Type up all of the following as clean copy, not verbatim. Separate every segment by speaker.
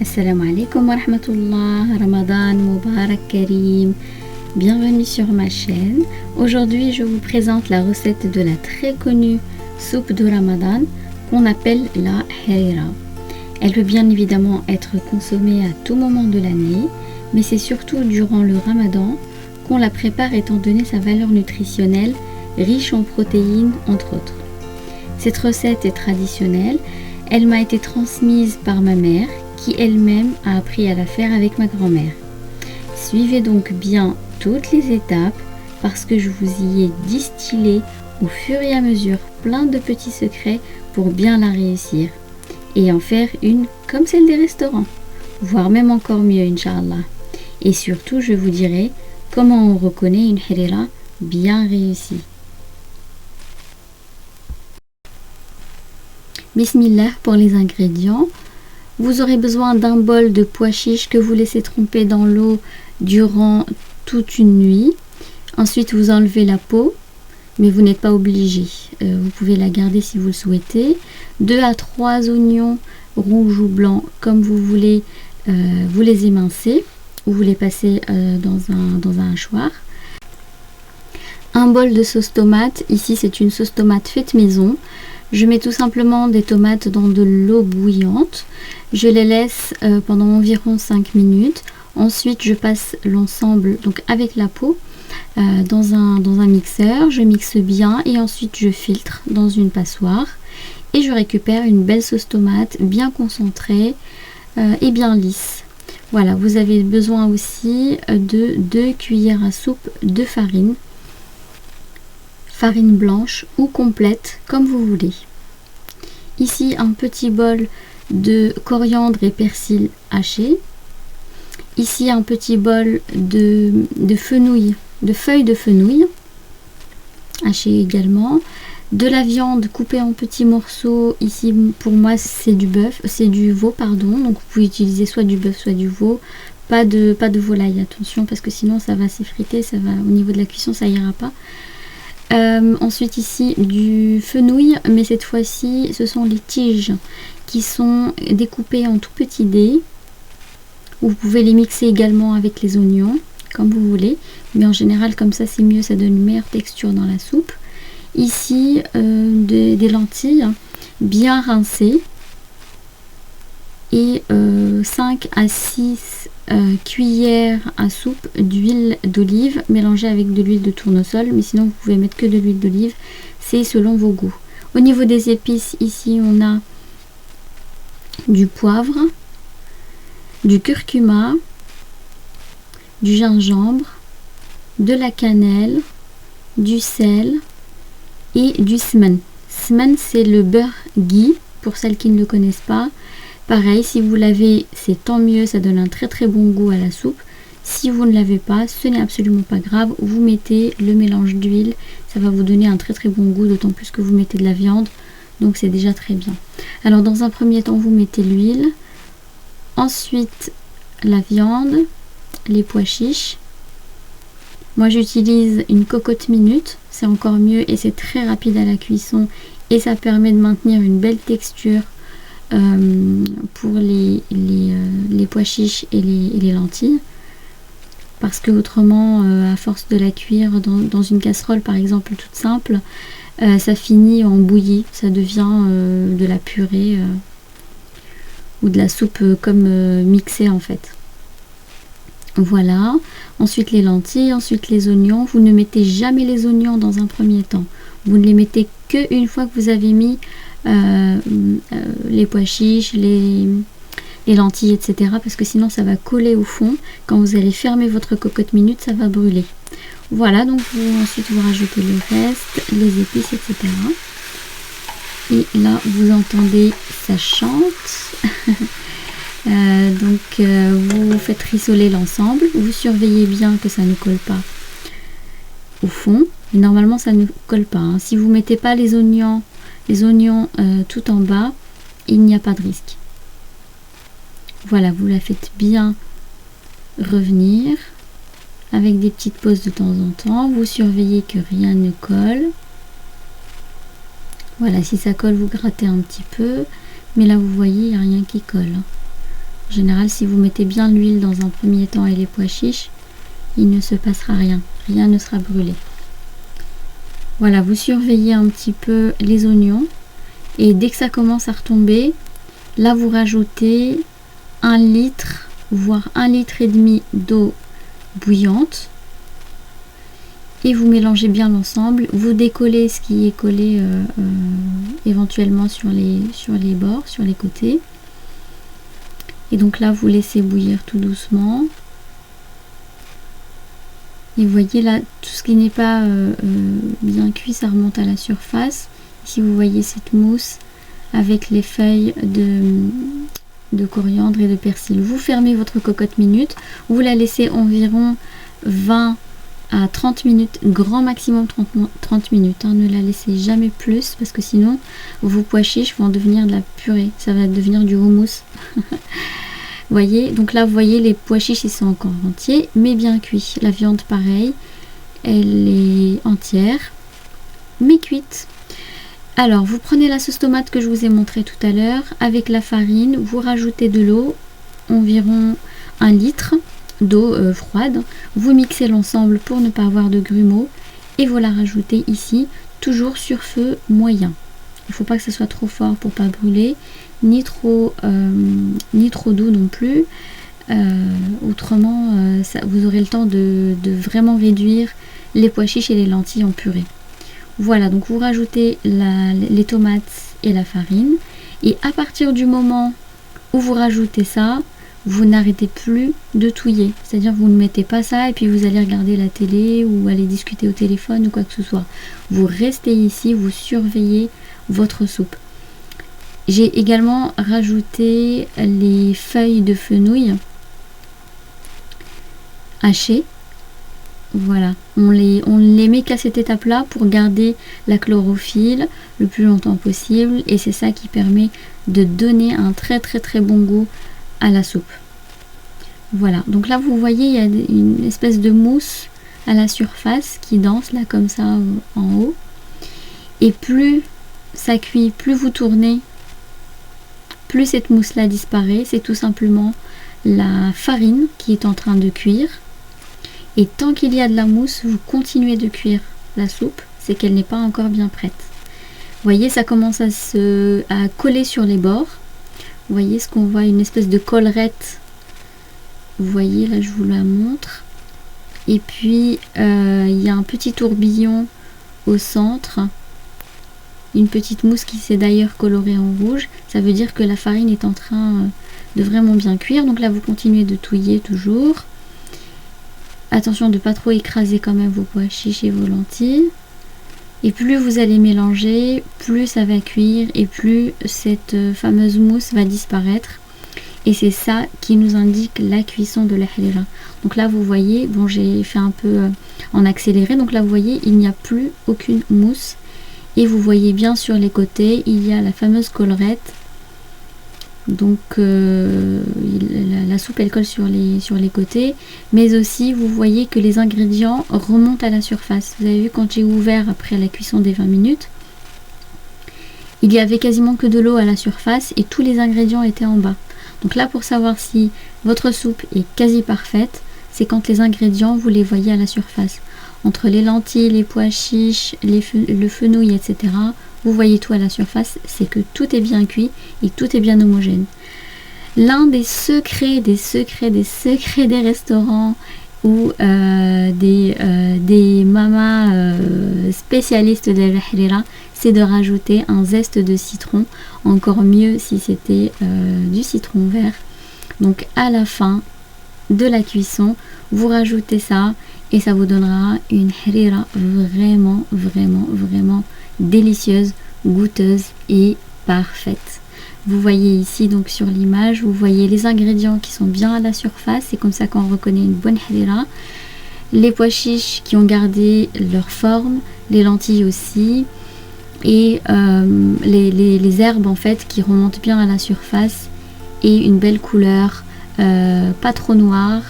Speaker 1: Assalamu alaikum wa rahmatullah, Ramadan Mubarak Karim. Bienvenue sur ma chaîne. Aujourd'hui, je vous présente la recette de la très connue soupe de Ramadan qu'on appelle la harira. Elle peut bien évidemment être consommée à tout moment de l'année, mais c'est surtout durant le Ramadan qu'on la prépare étant donné sa valeur nutritionnelle riche en protéines entre autres. Cette recette est traditionnelle, elle m'a été transmise par ma mère qui elle-même a appris à la faire avec ma grand-mère. Suivez donc bien toutes les étapes parce que je vous y ai distillé au fur et à mesure plein de petits secrets pour bien la réussir et en faire une comme celle des restaurants, voire même encore mieux Inch'Allah. Et surtout je vous dirai comment on reconnaît une harira bien réussie. Bismillah pour les ingrédients. Vous aurez besoin d'un bol de pois chiches que vous laissez tremper dans l'eau durant toute une nuit. Ensuite, vous enlevez la peau, mais vous n'êtes pas obligé. Vous pouvez la garder si vous le souhaitez. 2 à 3 oignons rouges ou blancs, comme vous voulez, vous les émincez ou vous les passez dans un hachoir. Un bol de sauce tomate. Ici, c'est une sauce tomate faite maison. Je mets tout simplement des tomates dans de l'eau bouillante. Je les laisse pendant environ 5 minutes. Ensuite, je passe l'ensemble donc avec la peau dans un mixeur. Je mixe bien et ensuite je filtre dans une passoire. Et je récupère une belle sauce tomate bien concentrée et bien lisse. Voilà, vous avez besoin aussi de 2 cuillères à soupe de farine. Farine blanche ou complète comme vous voulez. Ici un petit bol de coriandre et persil haché. Ici un petit bol de fenouil, de feuilles de fenouil hachées également. De la viande coupée en petits morceaux. Ici pour moi c'est du veau pardon. Donc vous pouvez utiliser soit du bœuf soit du veau. Pas de volaille, attention parce que sinon ça va s'effriter, ça va au niveau de la cuisson ça ira pas. Ensuite ici du fenouil, mais cette fois-ci ce sont les tiges qui sont découpées en tout petits dés. Vous pouvez les mixer également avec les oignons comme vous voulez, mais en général comme ça c'est mieux, ça donne une meilleure texture dans la soupe. Ici des lentilles bien rincées et 5 à 6 cuillères à soupe d'huile d'olive mélangée avec de l'huile de tournesol, mais sinon vous pouvez mettre que de l'huile d'olive, c'est selon vos goûts. Au niveau des épices, ici on a du poivre, du curcuma, du gingembre, de la cannelle, du sel et du semen. Semen c'est le beurre ghee pour celles qui ne le connaissent pas. Pareil, si vous l'avez, c'est tant mieux, ça donne un très très bon goût à la soupe. Si vous ne l'avez pas, ce n'est absolument pas grave. Vous mettez le mélange d'huile, ça va vous donner un très très bon goût, d'autant plus que vous mettez de la viande, donc c'est déjà très bien. Alors dans un premier temps, vous mettez l'huile, ensuite la viande, les pois chiches. Moi j'utilise une cocotte minute, c'est encore mieux et c'est très rapide à la cuisson et ça permet de maintenir une belle texture. Pour les pois chiches et les lentilles, parce que autrement à force de la cuire dans une casserole par exemple toute simple, ça finit en bouillie, ça devient de la purée ou de la soupe comme mixée en fait. Voilà, ensuite les lentilles, ensuite les oignons. Vous ne mettez jamais les oignons dans un premier temps, vous ne les mettez que une fois que vous avez mis les pois chiches, les lentilles, etc. Parce que sinon ça va coller au fond. Quand vous allez fermer votre cocotte minute, ça va brûler. Voilà, donc ensuite vous rajoutez le reste, les épices, etc. Et là, vous entendez, ça chante. Vous faites rissoler l'ensemble. Vous surveillez bien que ça ne colle pas au fond. Et normalement, ça ne colle pas. Hein. Si vous ne mettez pas les oignons tout en bas, il n'y a pas de risque. Voilà, vous la faites bien revenir avec des petites pauses de temps en temps. Vous surveillez que rien ne colle. Voilà, si ça colle, vous grattez un petit peu. Mais là, vous voyez, il n'y a rien qui colle. En général, si vous mettez bien l'huile dans un premier temps et les pois chiches, il ne se passera rien. Rien ne sera brûlé. Voilà, vous surveillez un petit peu les oignons. Et dès que ça commence à retomber, là vous rajoutez 1 litre, voire 1,5 litre d'eau bouillante. Et vous mélangez bien l'ensemble. Vous décollez ce qui est collé éventuellement sur les bords, sur les côtés. Et donc là, vous laissez bouillir tout doucement. Et vous voyez là, tout ce qui n'est pas bien cuit, ça remonte à la surface. Ici, vous voyez cette mousse avec les feuilles de coriandre et de persil. Vous fermez votre cocotte minute. Vous la laissez environ 20 à 30 minutes, grand maximum 30 minutes. Hein. Ne la laissez jamais plus parce que sinon, vos pois chiches vont devenir de la purée. Ça va devenir du houmous. Voyez, donc là vous voyez les pois chiches ils sont encore entiers mais bien cuits. La viande pareil, elle est entière mais cuite. Alors vous prenez la sauce tomate que je vous ai montré tout à l'heure avec la farine, vous rajoutez de l'eau, environ 1 litre d'eau froide, vous mixez l'ensemble pour ne pas avoir de grumeaux et vous la rajoutez ici, toujours sur feu moyen. Il ne faut pas que ce soit trop fort pour pas brûler, ni trop doux non plus. Autrement, vous aurez le temps de vraiment réduire les pois chiches et les lentilles en purée. Voilà, donc vous rajoutez les tomates et la farine. Et à partir du moment où vous rajoutez ça, vous n'arrêtez plus de touiller. C'est-à-dire vous ne mettez pas ça et puis vous allez regarder la télé ou aller discuter au téléphone ou quoi que ce soit. Vous restez ici, vous surveillez votre soupe. J'ai également rajouté les feuilles de fenouil hachées. Voilà, on les met qu'à cette étape-là pour garder la chlorophylle le plus longtemps possible et c'est ça qui permet de donner un très bon goût à la soupe. Voilà, donc là vous voyez il y a une espèce de mousse à la surface qui danse là comme ça en haut et plus ça cuit, plus vous tournez, plus cette mousse là disparaît. C'est tout simplement la farine qui est en train de cuire et tant qu'il y a de la mousse vous continuez de cuire la soupe, c'est qu'elle n'est pas encore bien prête. Vous voyez ça commence à coller sur les bords, vous voyez ce qu'on voit, une espèce de collerette, vous voyez là je vous la montre et puis il y a un petit tourbillon au centre, une petite mousse qui s'est d'ailleurs colorée en rouge, ça veut dire que la farine est en train de vraiment bien cuire. Donc là vous continuez de touiller toujours, attention de ne pas trop écraser quand même vos pois chiches et vos lentilles, et plus vous allez mélanger, plus ça va cuire et plus cette fameuse mousse va disparaître et c'est ça qui nous indique la cuisson de la harira. Donc là vous voyez, bon j'ai fait un peu en accéléré, donc là vous voyez il n'y a plus aucune mousse. Et vous voyez bien sur les côtés, il y a la fameuse collerette. Donc la soupe elle colle sur les côtés. Mais aussi vous voyez que les ingrédients remontent à la surface. Vous avez vu quand j'ai ouvert après la cuisson des 20 minutes, il y avait quasiment que de l'eau à la surface et tous les ingrédients étaient en bas. Donc là pour savoir si votre soupe est quasi parfaite, c'est quand les ingrédients vous les voyez à la surface. Entre les lentilles, les pois chiches, le fenouil, etc. Vous voyez tout à la surface, c'est que tout est bien cuit et tout est bien homogène. L'un des secrets des restaurants ou des mamas spécialistes de la harira, c'est de rajouter un zeste de citron, encore mieux si c'était du citron vert. Donc à la fin de la cuisson, vous rajoutez ça et ça vous donnera une harira vraiment délicieuse, goûteuse et parfaite. Vous voyez ici donc sur l'image, vous voyez les ingrédients qui sont bien à la surface, c'est comme ça qu'on reconnaît une bonne harira. Les pois chiches qui ont gardé leur forme, les lentilles aussi, et les herbes en fait qui remontent bien à la surface et une belle couleur, pas trop noire.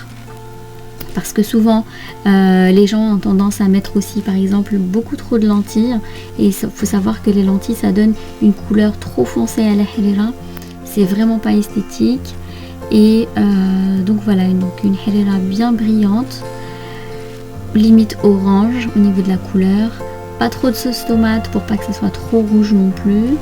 Speaker 1: Parce que souvent les gens ont tendance à mettre aussi par exemple beaucoup trop de lentilles et il faut savoir que les lentilles ça donne une couleur trop foncée à la harira, c'est vraiment pas esthétique Et donc voilà, donc une harira bien brillante, limite orange au niveau de la couleur. Pas trop de sauce tomate pour pas que ça soit trop rouge non plus.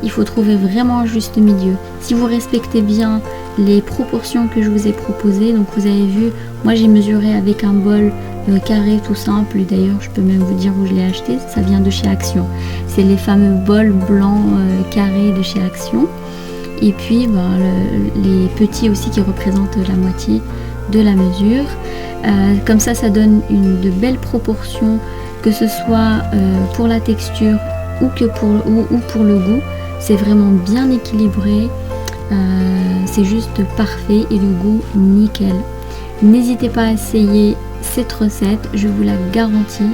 Speaker 1: Il faut trouver vraiment un juste milieu. Si vous respectez bien les proportions que je vous ai proposées, donc vous avez vu, moi j'ai mesuré avec un bol carré tout simple. D'ailleurs, je peux même vous dire où je l'ai acheté. Ça vient de chez Action. C'est les fameux bols blancs carrés de chez Action. Et puis les petits aussi qui représentent la moitié de la mesure. Comme ça donne de belles proportions, que ce soit pour la texture ou pour le goût. C'est vraiment bien équilibré, c'est juste parfait et le goût nickel. N'hésitez pas à essayer cette recette, je vous la garantis.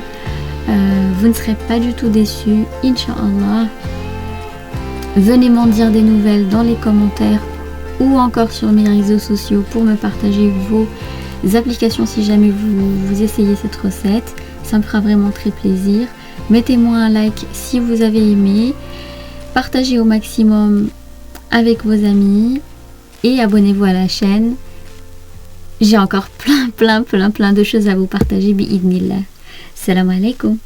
Speaker 1: Vous ne serez pas du tout déçus, Inch'Allah. Venez m'en dire des nouvelles dans les commentaires ou encore sur mes réseaux sociaux pour me partager vos applications si jamais vous essayez cette recette. Ça me fera vraiment très plaisir. Mettez-moi un like si vous avez aimé. Partagez au maximum avec vos amis et abonnez-vous à la chaîne. J'ai encore plein de choses à vous partager. Bi'idnillah. Salam alaikum.